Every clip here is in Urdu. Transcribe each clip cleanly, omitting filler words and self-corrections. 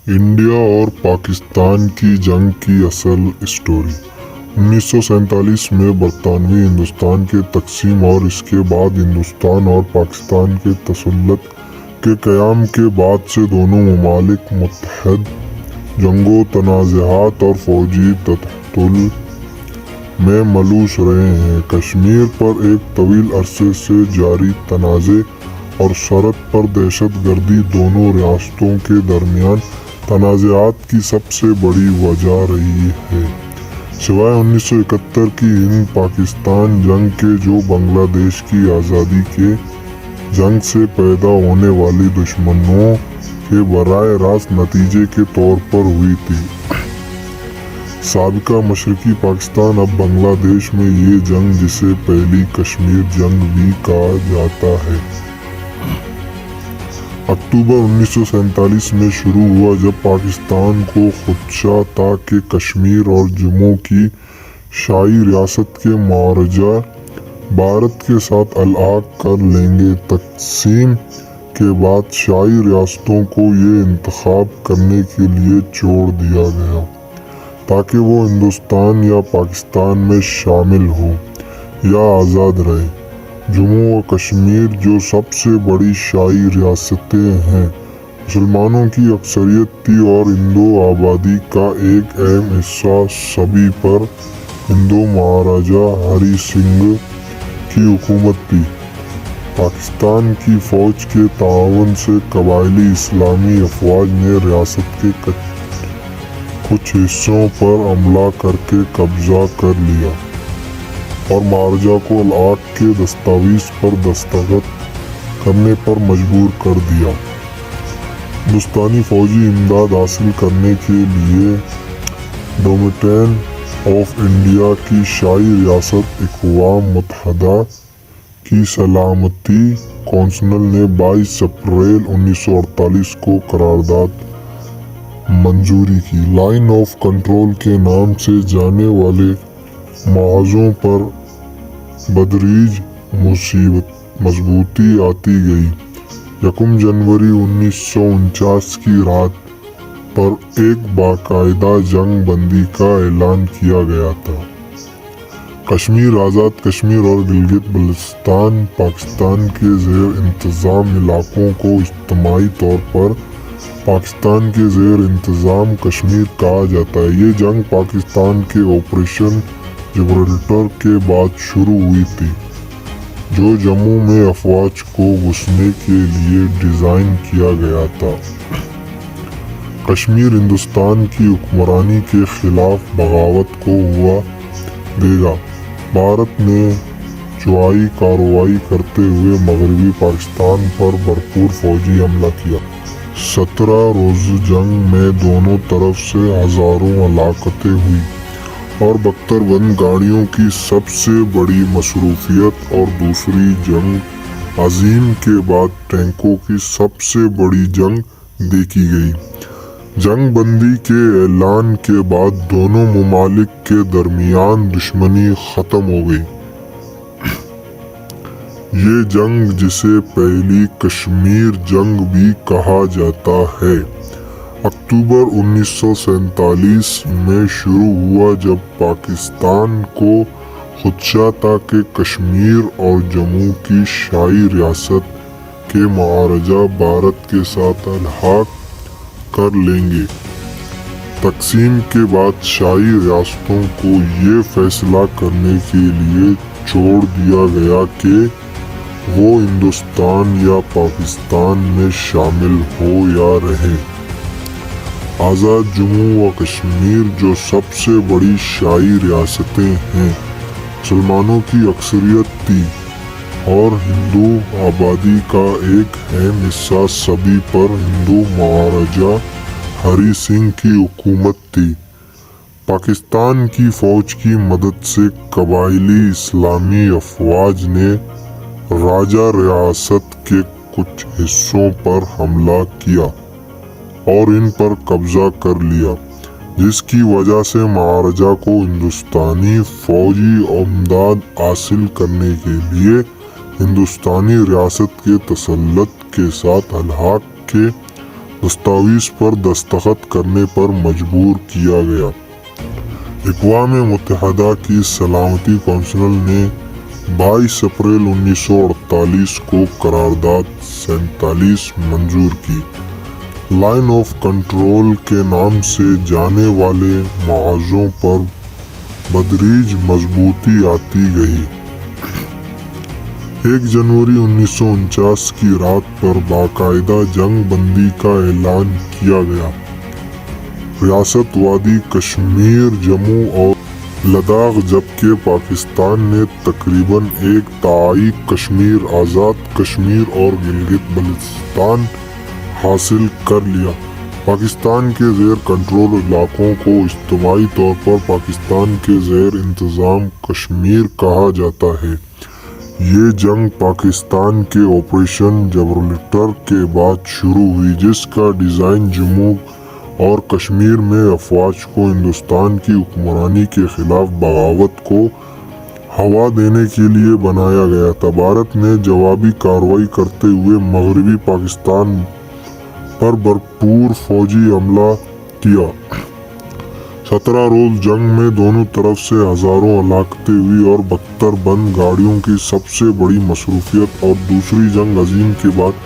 انڈیا اور پاکستان کی جنگ کی اصل اسٹوری 1947 میں برطانوی ہندوستان کے تقسیم اور اس کے بعد ہندوستان اور پاکستان کے تسلط کے قیام کے بعد سے دونوں ممالک متحد جنگوں، تنازعات اور فوجی تحفظ میں ملوث رہے ہیں۔ کشمیر پر ایک طویل عرصے سے جاری تنازع اور سرحد پر دہشت گردی دونوں ریاستوں کے درمیان تنازعات کی سب سے بڑی وجہ رہی ہے، سوائے 1971 کی ہند پاکستان جنگ کے جو بنگلہ دیش کی آزادی کے جنگ سے پیدا ہونے والی دشمنیوں کے براہ راست نتیجے کے طور پر ہوئی تھی۔ سابقہ مشرقی پاکستان اب بنگلہ دیش میں یہ جنگ، جسے پہلی کشمیر جنگ بھی کہا جاتا ہے، اکتوبر 1947 میں شروع ہوا، جب پاکستان کو خدشہ تھا کہ کشمیر اور جموں کی شاہی ریاست کے معاہدہ بھارت کے ساتھ الحاق کر لیں گے۔ تقسیم کے بعد شاہی ریاستوں کو یہ انتخاب کرنے کے لیے چھوڑ دیا گیا تاکہ وہ ہندوستان یا پاکستان میں شامل ہوں یا آزاد رہیں۔ جموں و کشمیر، جو سب سے بڑی شاہی ریاستیں ہیں، مسلمانوں کی اکثریت تھی اور ہندو آبادی کا ایک اہم حصہ سبھی پر ہندو مہاراجا ہری سنگھ کی حکومت تھی۔ پاکستان کی فوج کے تعاون سے قبائلی اسلامی افواج نے ریاست کے کچھ حصوں پر حملہ کر کے قبضہ کر لیا اور مہاراجا کو الحاق کے دستاویز پر دستخط کرنے پر مجبور کر دیا۔ ہندوستانی فوجی امداد حاصل کرنے کے لیے ڈومینین آف انڈیا کی شاہی ریاست اقوام متحدہ کی سلامتی کونسل نے 22 اپریل 1948 کو قرارداد منظور کی۔ لائن آف کنٹرول کے نام سے جانے والے معاہدوں پر بتدریج مضبوطی آتی گئی۔ یکم جنوری 1949 کی رات پر ایک باقاعدہ جنگ بندی کا اعلان کیا گیا تھا۔ کشمیر، آزاد کشمیر اور گلگت بلتستان پاکستان کے زیر انتظام علاقوں کو اجتماعی طور پر پاکستان کے زیر انتظام کشمیر کہا جاتا ہے۔ یہ جنگ پاکستان کے آپریشن جبرالٹر کے بعد شروع ہوئی تھی، جو جموں میں افواج کو گھسنے کے لیے ڈیزائن کیا گیا تھا۔ کشمیر ہندوستان کی حکمرانی کے خلاف بغاوت کو ہوا دے گا۔ بھارت نے جوئی کارروائی کرتے ہوئے مغربی پاکستان پر بھرپور فوجی حملہ کیا۔ 17 روزہ جنگ میں دونوں طرف سے ہزاروں ہلاکتیں ہوئیں اور بختر بند گاڑیوں کی سب سے بڑی مصروفیت اور دوسری جنگ عظیم کے بعد ٹینکوں کی سب سے بڑی جنگ دیکھی گئی۔ جنگ بندی کے اعلان کے بعد دونوں ممالک کے درمیان دشمنی ختم ہو گئی۔ یہ جنگ، جسے پہلی کشمیر جنگ بھی کہا جاتا ہے، اکتوبر 1947 میں شروع ہوا، جب پاکستان کو خدشہ تھا کہ کشمیر اور جموں کی شاہی ریاست کے معاہدہ بھارت کے ساتھ الحاق کر لیں گے۔ تقسیم کے بعد شاہی ریاستوں کو یہ فیصلہ کرنے کے لیے چھوڑ دیا گیا کہ وہ ہندوستان یا پاکستان میں شامل ہو یا رہیں۔ آزاد جموں و کشمیر، جو سب سے بڑی شاہی ریاستیں ہیں، مسلمانوں کی اکثریت تھی اور ہندو آبادی کا ایک اہم حصہ سبھی پر ہندو مہاراجا ہری سنگھ کی حکومت تھی۔ پاکستان کی فوج کی مدد سے قبائلی اسلامی افواج نے راجہ ریاست کے کچھ حصوں پر حملہ کیا اور ان پر قبضہ کر لیا، جس کی وجہ سے مہاراجا کو ہندوستانی فوجی امداد حاصل کرنے کے لیے ہندوستانی ریاست کے تسلط کے ساتھ الحاق کے دستاویز پر دستخط کرنے پر مجبور کیا گیا۔ اقوام متحدہ کی سلامتی کونسل نے 22 اپریل 1948 کو قرارداد 47 منظور کی۔ لائن آف کنٹرول کے نام سے جانے والے معاہدوں پر بتدریج مضبوطی آتی گئی۔ 1 جنوری 1949 کی رات پر باقاعدہ جنگ بندی کا اعلان کیا گیا۔ ریاست وادی کشمیر، جموں اور لداخ، جبکہ پاکستان نے تقریباً 1 تہائی کشمیر، آزاد کشمیر اور گلگت بلتستان حاصل کر لیا۔ پاکستان کے زیر کنٹرول علاقوں کو اجتماعی طور پر پاکستان کے زیر انتظام کشمیر کہا جاتا ہے۔ یہ جنگ پاکستان کے آپریشن جبرالٹر کے بعد شروع ہوئی، جس کا ڈیزائن جموں اور کشمیر میں افواج کو ہندوستان کی حکمرانی کے خلاف بغاوت کو ہوا دینے کے لیے بنایا گیا تھا۔ بھارت نے جوابی کارروائی کرتے ہوئے مغربی پاکستان پر بھرپور فوجی حملہ کیا۔ 17 روز جنگ میں دونوں طرف سے ہزاروں ہلاکتیں ہوئی اور 72 بند گاڑیوں کی سب سے بڑی مصروفیت اور دوسری جنگ عظیم کے بعد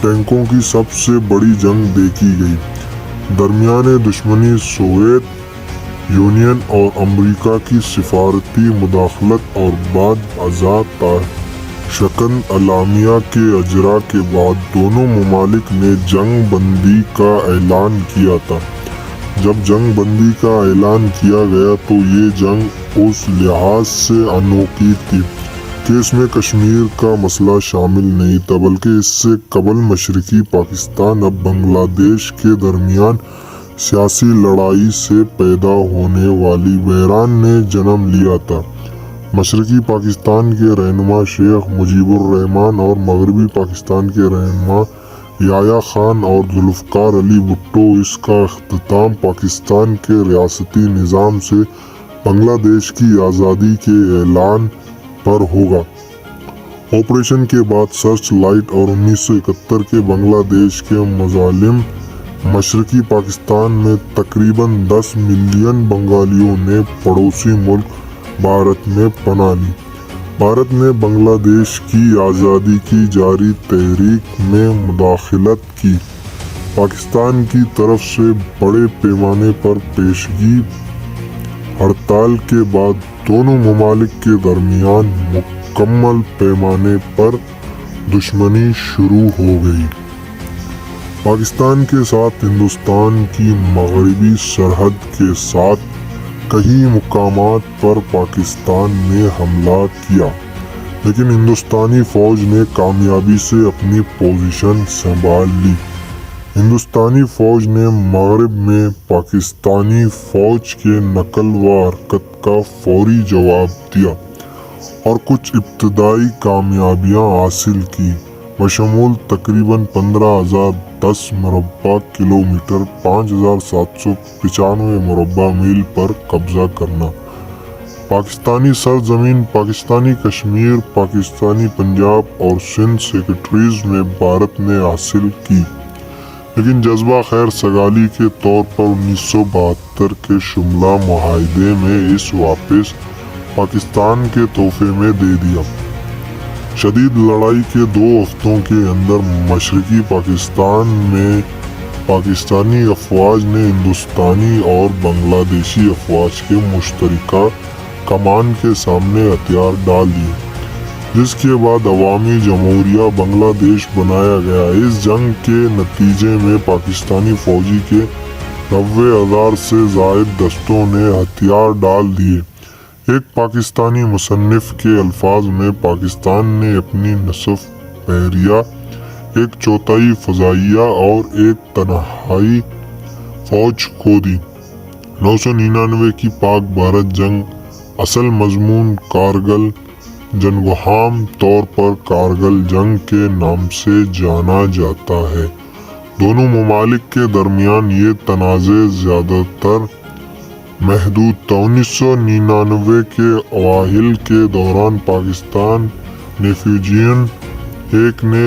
ٹینکوں کی سب سے بڑی جنگ دیکھی گئی۔ درمیان دشمنی سوویت یونین اور امریکہ کی سفارتی مداخلت اور بعد ازاں تاشکند اعلامیہ کے اجرا کے بعد دونوں ممالک نے جنگ بندی کا اعلان کیا تھا۔ جب جنگ بندی کا اعلان کیا گیا تو یہ جنگ اس لحاظ سے انوکھی تھی کہ اس میں کشمیر کا مسئلہ شامل نہیں تھا، بلکہ اس سے قبل مشرقی پاکستان اب بنگلہ دیش کے درمیان سیاسی لڑائی سے پیدا ہونے والی بحران نے جنم لیا تھا۔ مشرقی پاکستان کے رہنما شیخ مجیب الرحمن اور مغربی پاکستان کے رہنما یحییٰ خان اور ذوالفقار علی بھٹو۔ اس کا اختتام پاکستان کے ریاستی نظام سے بنگلہ دیش کی آزادی کے اعلان پر ہوگا۔ آپریشن کے بعد سرچ لائٹ اور 1971 کے بنگلہ دیش کے مظالم، مشرقی پاکستان میں تقریباً 10 ملین بنگالیوں نے پڑوسی ملک بھارت میں پناہ لی۔ بھارت نے بنگلہ دیش کی آزادی کی جاری تحریک میں مداخلت کی۔ پاکستان کی طرف سے بڑے پیمانے پر پیشگی ہڑتال کے بعد دونوں ممالک کے درمیان مکمل پیمانے پر دشمنی شروع ہو گئی۔ پاکستان کے ساتھ ہندوستان کی مغربی سرحد کے ساتھ کئی مقامات پر پاکستان نے حملہ کیا، لیکن ہندوستانی فوج نے کامیابی سے اپنی پوزیشن سنبھال لی۔ ہندوستانی فوج نے مغرب میں پاکستانی فوج کے نقل و حرکت کا فوری جواب دیا اور کچھ ابتدائی کامیابیاں حاصل کی، بشمول تقریباً 15,010 مربع کلومیٹر 5,795 مربع میل پر قبضہ کرنا۔ پاکستانی سرزمین، پاکستانی کشمیر، پاکستانی پنجاب اور سندھ سیکٹریز میں بھارت نے حاصل کی، لیکن جذبہ خیر سگالی کے طور پر 1972 کے شملہ معاہدے میں اس واپس پاکستان کے تحفے میں دے دیا۔ شدید لڑائی کے 2 ہفتوں کے اندر مشرقی پاکستان میں پاکستانی افواج نے ہندوستانی اور بنگلہ دیشی افواج کے مشترکہ کمان کے سامنے ہتھیار ڈال دیے، جس کے بعد عوامی جمہوریہ بنگلہ دیش بنایا گیا۔ اس جنگ کے نتیجے میں پاکستانی فوجی کے 90,000 سے زائد دستوں نے ہتھیار ڈال دیے۔ ایک پاکستانی مصنف کے الفاظ میں پاکستان نے اپنی نصف بحریہ، 1/4 فضائیہ اور 1/3 فوج کھو دی۔ 1999 کی پاک بھارت جنگ اصل مضمون کارگل جنگ عام طور پر کارگل جنگ کے نام سے جانا جاتا ہے۔ دونوں ممالک کے درمیان یہ تنازع زیادہ تر محدود تھا۔ 1999 کے اوائل کے دوران پاکستان نیویجین 1 نے